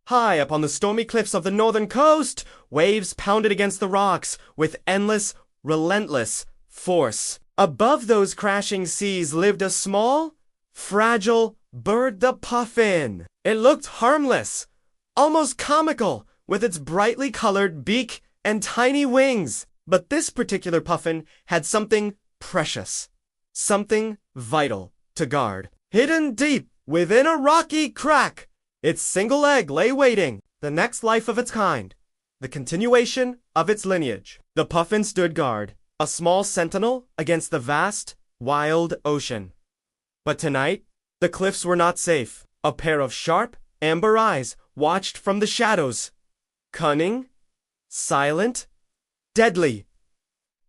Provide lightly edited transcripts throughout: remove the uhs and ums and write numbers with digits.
High up on the stormy cliffs of the northern coast, waves pounded against the rocks with endless, relentless force. Above those crashing seas lived a small, fragile bird, the puffin. It looked harmless, almost comical, with its brightly colored beak and tiny wings. But this particular puffin had something precious, something vital to guard. Hidden deep within a rocky crack, its single egg lay waiting, the next life of its kind, the continuation of its lineage. The puffin stood guard, a small sentinel against the vast, wild ocean. But tonight, the cliffs were not safe. A pair of sharp, amber eyes watched from the shadows. Cunning, silent, deadly.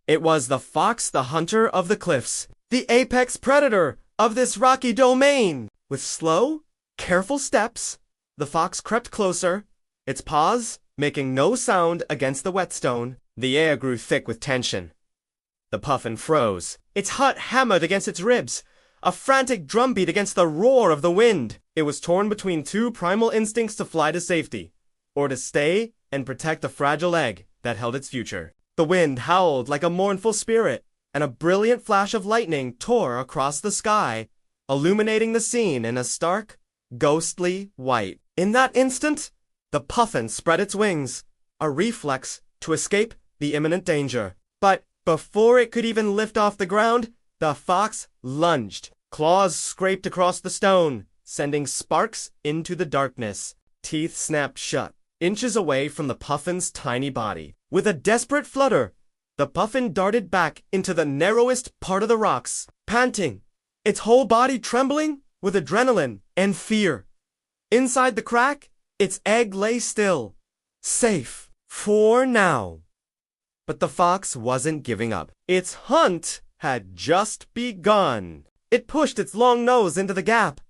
It was the fox, the hunter of the cliffs, the apex predator of this rocky domain. With slow, careful steps, the fox crept closer, its paws making no sound against the whetstone. The air grew thick with tension. The puffin froze. Its heart hammered against its ribs, a frantic drumbeat against the roar of the wind. It was torn between two primal instincts to fly to safety, or to stay and protect the fragile egg that held its future. The wind howled like a mournful spirit, and a brilliant flash of lightning tore across the sky, illuminating the scene in a stark, ghostly white. In that instant, the puffin spread its wings, a reflex to escape the imminent danger. But before it could even lift off the ground, the fox lunged. Claws scraped across the stone, sending sparks into the darkness. Teeth snapped shut, inches away from the puffin's tiny body. With a desperate flutter, the puffin darted back into the narrowest part of the rocks, panting, its whole body trembling with adrenaline and fear. Inside the crack, its egg lay still, safe for now. But the fox wasn't giving up. Its hunt had just begun. It pushed its long nose into the gap,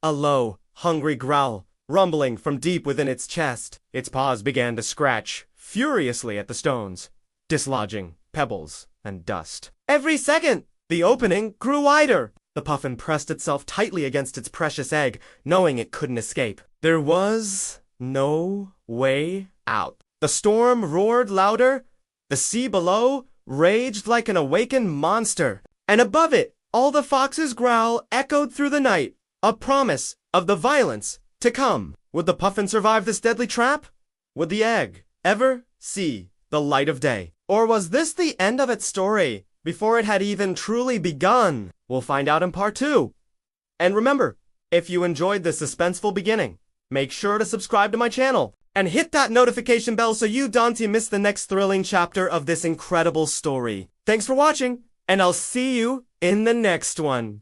a low, hungry growl rumbling from deep within its chest. Its paws began to scratch furiously at the stones, dislodging pebbles and dust. Every second, the opening grew wider. The puffin pressed itself tightly against its precious egg, knowing it couldn't escape. There was no way out. The storm roared louder. The sea below raged like an awakened monster. And above it, all the fox's growl echoed through the night, a promise of the violence to come. Would the puffin survive this deadly trap? Would the egg ever see the light of day? Or was this the end of its story before it had even truly begun? We'll find out in part 2. And remember, if you enjoyed this suspenseful beginning, make sure to subscribe to my channel and hit that notification bell so you don't miss the next thrilling chapter of this incredible story. Thanks for watching, and I'll see you in the next one.